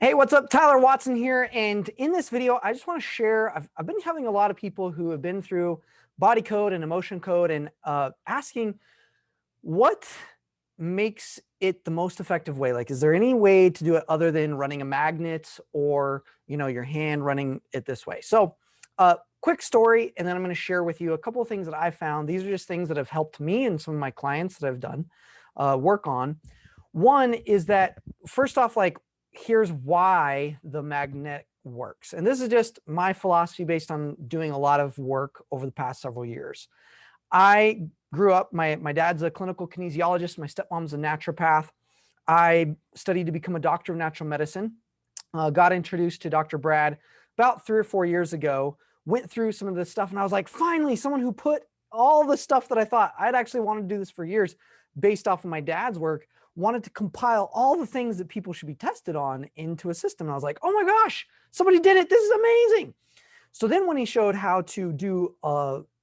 Hey, what's up? Tyler Watson here. And in this video, I just want to share, I've been having a lot of people who have been through body code and emotion code and asking what makes it the most effective way? Like, is there any way to do it other than running a magnet or, your hand running it this way? So quick story, and then I'm going to share with you a couple of things that I found. These are just things that have helped me and some of my clients that I've done work on. One is that, first off, like, here's why the magnet works. And this is just my philosophy based on doing a lot of work over the past several years. I grew up, my dad's a clinical kinesiologist, my stepmom's a naturopath. I studied to become a doctor of natural medicine, got introduced to Dr. Brad about 3 or 4 years ago, went through some of this stuff, and I was like, finally, someone who put all the stuff that I thought I'd actually wanted to do this for years based off of my dad's work, wanted to compile all the things that people should be tested on into a system. And I was like, oh my gosh, somebody did it. This is amazing. So then when he showed how to do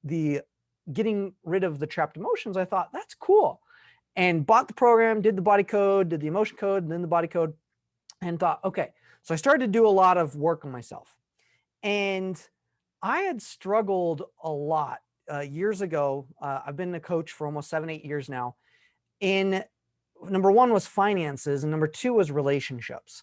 the getting rid of the trapped emotions, I thought that's cool, and bought the program, did the body code, did the emotion code, and then the body code, and thought, okay. So I started to do a lot of work on myself. And I had struggled a lot years ago. I've been a coach for almost 7, 8 years now. In number one was finances, and number two was relationships.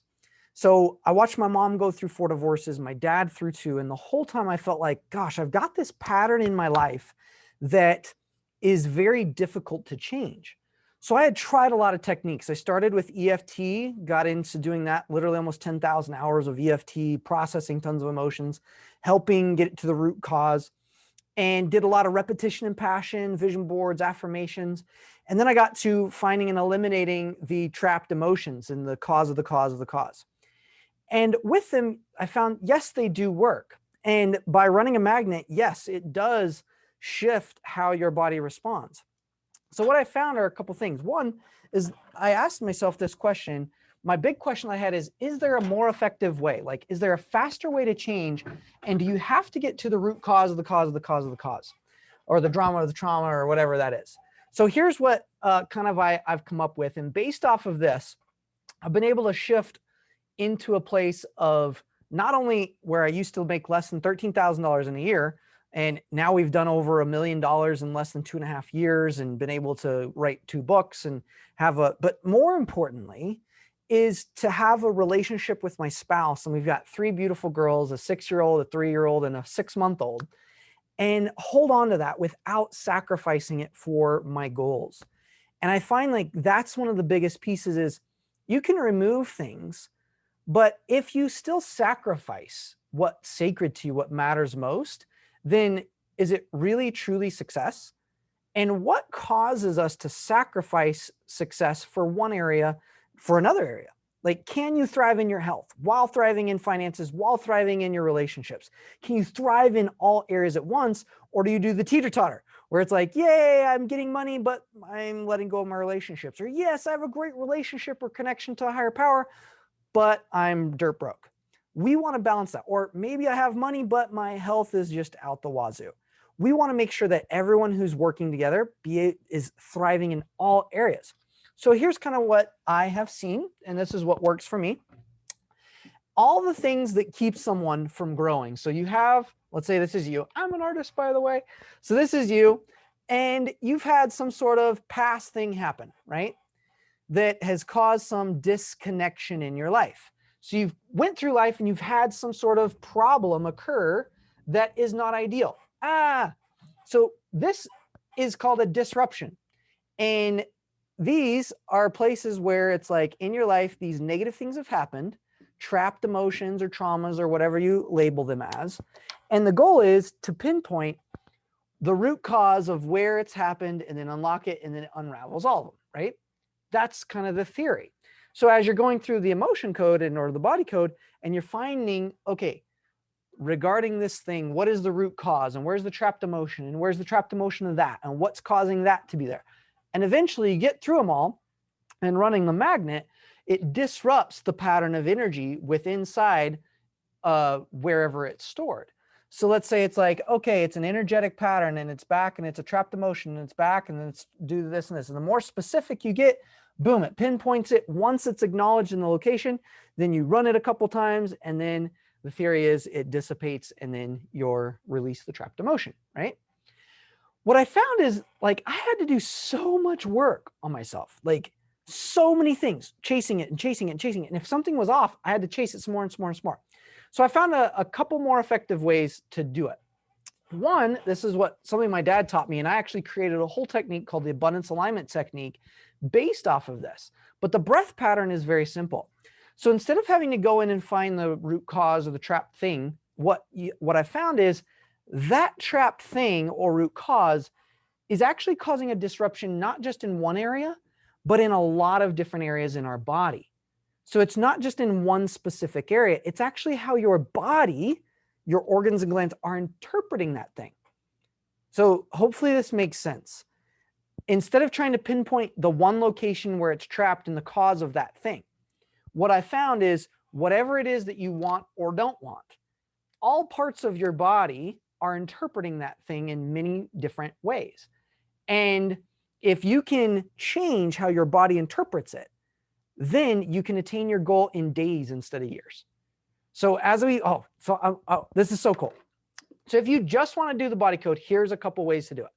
So I watched my mom go through 4 divorces, my dad through 2, and the whole time I felt like, gosh, I've got this pattern in my life that is very difficult to change. So I had tried a lot of techniques. I started with EFT, got into doing that, literally almost 10,000 hours of EFT, processing tons of emotions, helping get to the root cause, and did a lot of repetition and passion, vision boards, affirmations. And then I got to finding and eliminating the trapped emotions and the cause of the cause of the cause. And with them, I found, yes, they do work. And by running a magnet, yes, it does shift how your body responds. So what I found are a couple things. One is I asked myself this question. My big question I had is there a more effective way? Like, is there a faster way to change? And do you have to get to the root cause of the cause of the cause of the cause, or the drama or the trauma or whatever that is? So here's what I've come up with. And based off of this, I've been able to shift into a place of not only where I used to make less than $13,000 in a year, and now we've done over $1 million in less than 2.5 years and been able to write 2 books and but more importantly is to have a relationship with my spouse. And we've got 3 beautiful girls, a 6-year-old, a 3-year-old, and a 6-month-old, and hold on to that without sacrificing it for my goals. And I find like that's one of the biggest pieces is you can remove things, but if you still sacrifice what's sacred to you, what matters most, then is it really truly success? And what causes us to sacrifice success for one area for another area? Like, can you thrive in your health while thriving in finances, while thriving in your relationships? Can you thrive in all areas at once? Or do you do the teeter-totter where it's like, yay, I'm getting money, but I'm letting go of my relationships? Or yes, I have a great relationship or connection to a higher power, but I'm dirt broke. We want to balance that. Or maybe I have money, but my health is just out the wazoo. We want to make sure that everyone who's working together is thriving in all areas. So here's kind of what I have seen, and this is what works for me. All the things that keep someone from growing. So you have, let's say this is you. I'm an artist, by the way. So this is you, and you've had some sort of past thing happen, right? That has caused some disconnection in your life. So you've went through life and you've had some sort of problem occur that is not ideal. So this is called a disruption. And these are places where it's like in your life, these negative things have happened, trapped emotions or traumas or whatever you label them as. And the goal is to pinpoint the root cause of where it's happened and then unlock it, and then it unravels all of them, right? That's kind of the theory. So as you're going through the emotion code or the body code, and you're finding, okay, regarding this thing, what is the root cause, and where's the trapped emotion, and where's the trapped emotion of that, and what's causing that to be there? And eventually you get through them all, and running the magnet, it disrupts the pattern of energy within inside wherever it's stored. So let's say it's like, okay, it's an energetic pattern and it's back, and it's a trapped emotion and it's back, and then it's do this and this. And the more specific you get, Boom, it pinpoints it. Once it's acknowledged in the location, then you run it a couple times, and then the theory is it dissipates, and then you're release the trapped emotion, right? What I found is, like, I had to do so much work on myself, like so many things, chasing it and chasing it and chasing it. And if something was off, I had to chase it some more and some more and some more. So I found a couple more effective ways to do it. One, this is something my dad taught me, and I actually created a whole technique called the abundance alignment technique based off of this. But the breath pattern is very simple. So instead of having to go in and find the root cause of the trapped thing, what I found is that trapped thing or root cause is actually causing a disruption, not just in one area, but in a lot of different areas in our body. So it's not just in one specific area. It's actually how your body, your organs and glands are interpreting that thing. So hopefully this makes sense. Instead of trying to pinpoint the one location where it's trapped and the cause of that thing, what I found is whatever it is that you want or don't want, all parts of your body are interpreting that thing in many different ways. And if you can change how your body interprets it, then you can attain your goal in days instead of years. So this is so cool. So if you just want to do the body code, here's a couple ways to do it.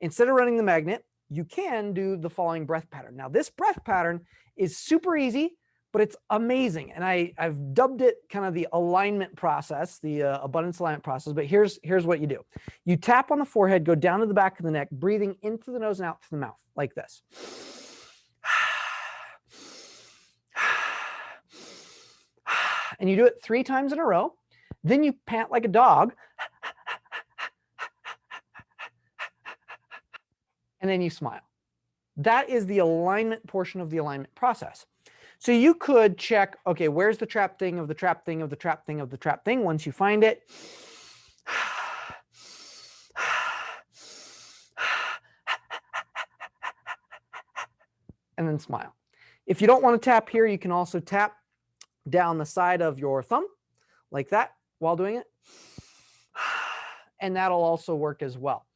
Instead of running the magnet, you can do the following breath pattern. Now, this breath pattern is super easy, but it's amazing. And I've dubbed it kind of the alignment process, the abundance alignment process. But here's what you do. You tap on the forehead, go down to the back of the neck, breathing into the nose and out through the mouth like this. And you do it 3 times in a row. Then you pant like a dog. And then you smile. That is the alignment portion of the alignment process. So you could check, okay, where's the trap thing of the trap thing of the trap thing of the trap thing? Once you find it, and then smile. If you don't want to tap here, you can also tap down the side of your thumb like that while doing it. And that'll also work as well.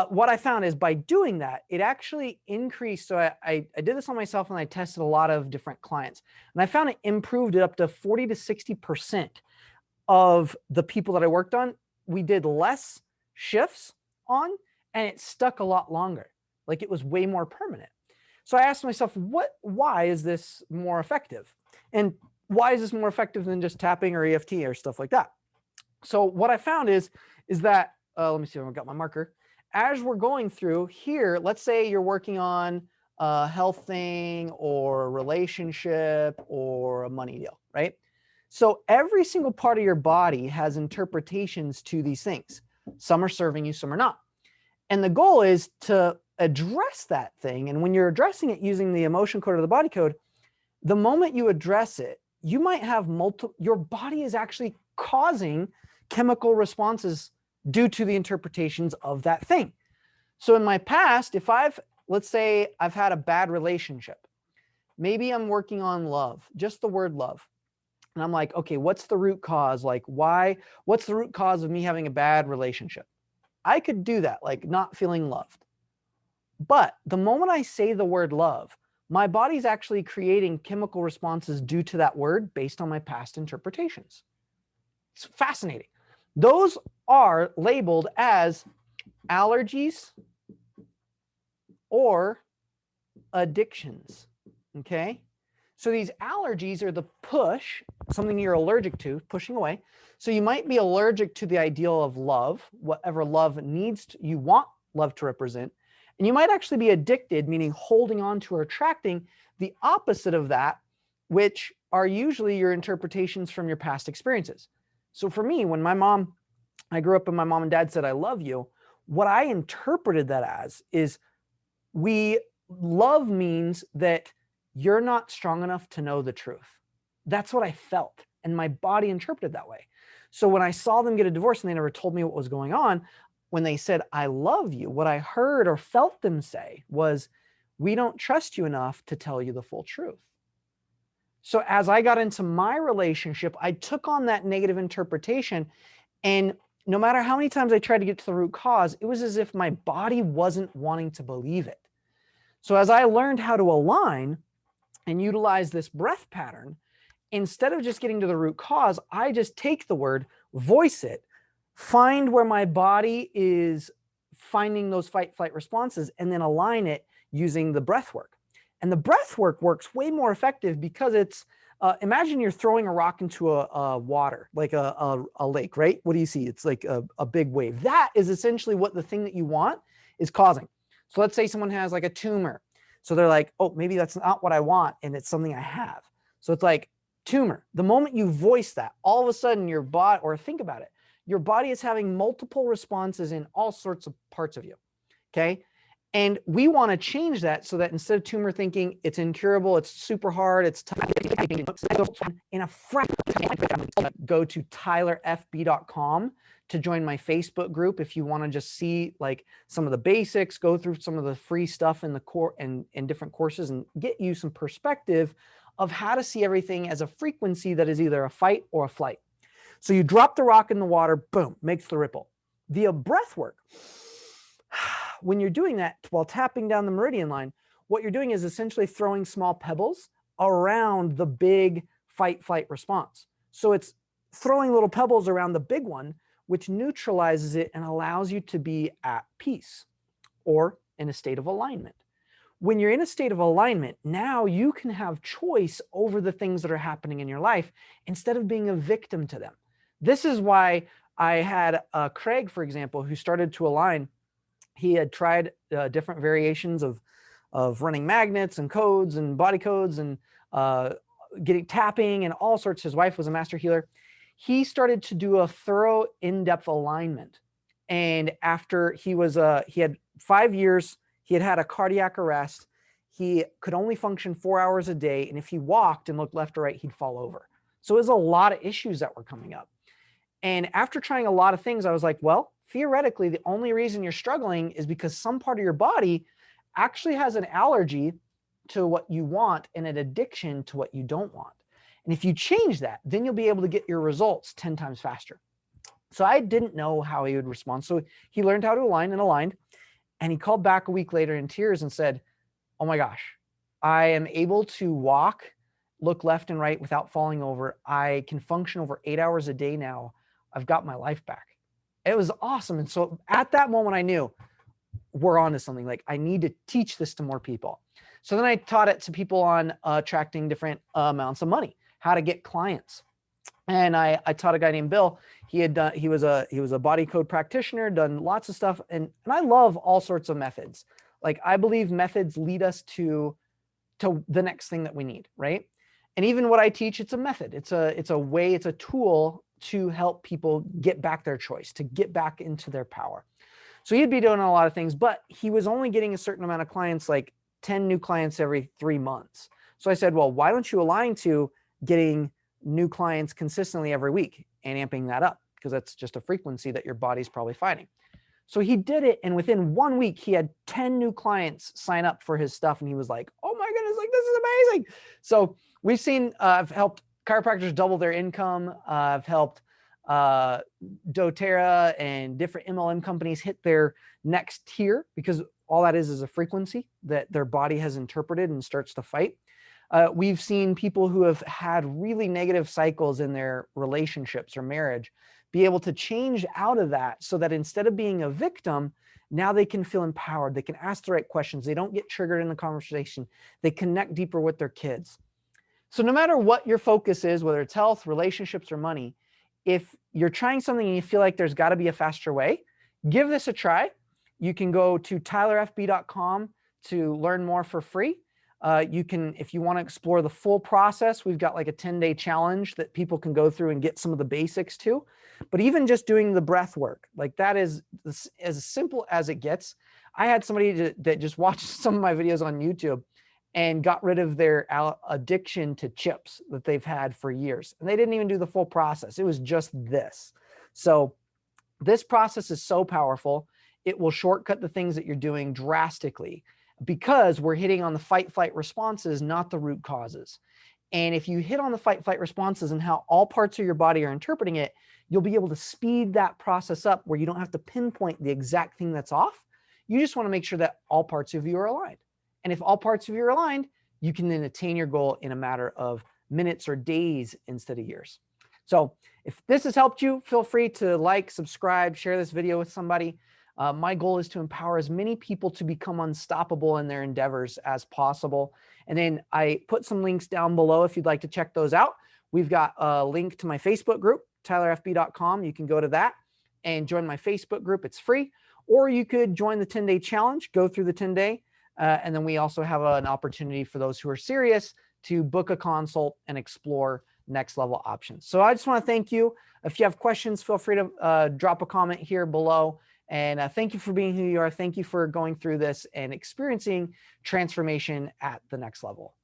What I found is by doing that, it actually increased. So I did this on myself, and I tested a lot of different clients, and I found it improved it up to 40 to 60% of the people that I worked on. We did less shifts on, and it stuck a lot longer. Like, it was way more permanent. So I asked myself, why is this more effective? And why is this more effective than just tapping or EFT or stuff like that? So what I found is that, let me see if I've got my marker. As we're going through here, let's say you're working on a health thing or a relationship or a money deal, right? So every single part of your body has interpretations to these things. Some are serving you, some are not. And the goal is to address that thing. And when you're addressing it using the emotion code or the body code, the moment you address it, you might have your body is actually causing chemical responses due to the interpretations of that thing. So in my past, let's say I've had a bad relationship, maybe I'm working on love, just the word love. And I'm like, okay, what's the root cause? Like, what's the root cause of me having a bad relationship? I could do that, like not feeling loved. But the moment I say the word love, my body's actually creating chemical responses due to that word based on my past interpretations. It's fascinating. Those are labeled as allergies or addictions, okay? So these allergies are the push, something you're allergic to, pushing away. So you might be allergic to the ideal of love, whatever love you want love to represent. And you might actually be addicted, meaning holding on to or attracting the opposite of that, which are usually your interpretations from your past experiences. So for me, when I grew up and my mom and dad said, I love you, what I interpreted that as is love means that you're not strong enough to know the truth. That's what I felt. And my body interpreted that way. So when I saw them get a divorce and they never told me what was going on, when they said, I love you, what I heard or felt them say was, we don't trust you enough to tell you the full truth. So as I got into my relationship, I took on that negative interpretation, and no matter how many times I tried to get to the root cause, it was as if my body wasn't wanting to believe it. So as I learned how to align and utilize this breath pattern, instead of just getting to the root cause, I just take the word, voice it, find where my body is finding those fight flight responses, and then align it using the breath work. And the breath work works way more effective because it's, imagine you're throwing a rock into a water, like a lake, right? What do you see? It's like a big wave. That is essentially what the thing that you want is causing. So let's say someone has like a tumor. So they're like, oh, maybe that's not what I want, and it's something I have. So it's like tumor. The moment you voice that, all of a sudden your body, or think about it, your body is having multiple responses in all sorts of parts of you. Okay. And we want to change that so that instead of tumor thinking it's incurable, it's super hard, it's tough, in a fraction, go to tylerfb.com to join my Facebook group if you want to just see like some of the basics, go through some of the free stuff in the core and different courses, and get you some perspective of how to see everything as a frequency that is either a fight or a flight. So you drop the rock in the water, boom, makes the ripple. Via breath work, when you're doing that while tapping down the meridian line, what you're doing is essentially throwing small pebbles around the big fight flight response. So it's throwing little pebbles around the big one, which neutralizes it and allows you to be at peace or in a state of alignment. When you're in a state of alignment, now you can have choice over the things that are happening in your life instead of being a victim to them. This is why I had Craig, for example, who started to align. He had tried different variations of running magnets and codes and body codes and getting tapping and all sorts. His wife was a master healer. He started to do a thorough, in-depth alignment. And after he had 5 years, he had had a cardiac arrest. He could only function 4 hours a day. And if he walked and looked left or right, he'd fall over. So it was a lot of issues that were coming up. And after trying a lot of things, I was like, well, theoretically, the only reason you're struggling is because some part of your body actually has an allergy to what you want and an addiction to what you don't want. And if you change that, then you'll be able to get your results 10 times faster. So I didn't know how he would respond. So he learned how to align and aligned. And he called back a week later in tears and said, oh my gosh, I am able to walk, look left and right without falling over. I can function over 8 hours a day now. I've got my life back. It was awesome. And so at that moment, I knew we're on to something. Like, I need to teach this to more people. So then I taught it to people on attracting different amounts of money, how to get clients. And I taught a guy named Bill. He was a body code practitioner, done lots of stuff. And I love all sorts of methods. Like, I believe methods lead us to the next thing that we need, right? And even what I teach, it's a method. It's a way, it's a tool to help people get back their choice, to get back into their power. So he'd be doing a lot of things, but he was only getting a certain amount of clients, like 10 new clients every 3 months. So I said, well, why don't you align to getting new clients consistently every week and amping that up? Because that's just a frequency that your body's probably fighting. So he did it. And within 1 week, he had 10 new clients sign up for his stuff. And he was like, oh my goodness, like, this is amazing. So we've seen, I've helped chiropractors double their income. I've helped doTERRA and different MLM companies hit their next tier, because all that is a frequency that their body has interpreted and starts to fight. We've seen people who have had really negative cycles in their relationships or marriage be able to change out of that, so that instead of being a victim, now they can feel empowered. They can ask the right questions. They don't get triggered in the conversation. They connect deeper with their kids. So no matter what your focus is, whether it's health, relationships, or money, if you're trying something and you feel like there's got to be a faster way, give this a try. You can go to tylerfb.com to learn more for free. You can, if you want to explore the full process, we've got like a 10-day challenge that people can go through and get some of the basics too. But even just doing the breath work, like, that is as simple as it gets. I had somebody that just watched some of my videos on YouTube and got rid of their addiction to chips that they've had for years. And they didn't even do the full process. It was just this. So this process is so powerful. It will shortcut the things that you're doing drastically, because we're hitting on the fight flight responses, not the root causes. And if you hit on the fight flight responses and how all parts of your body are interpreting it, you'll be able to speed that process up, where you don't have to pinpoint the exact thing that's off. You just want to make sure that all parts of you are aligned. And if all parts of you are aligned, you can then attain your goal in a matter of minutes or days instead of years. So if this has helped you, feel free to like, subscribe, share this video with somebody. My goal is to empower as many people to become unstoppable in their endeavors as possible. And then I put some links down below if you'd like to check those out. We've got a link to my Facebook group, tylerfb.com. You can go to that and join my Facebook group. It's free. Or you could join the 10-day challenge, go through the 10-day. And then we also have an opportunity for those who are serious to book a consult and explore next level options. So I just want to thank you. If you have questions, feel free to drop a comment here below. And thank you for being who you are. Thank you for going through this and experiencing transformation at the next level.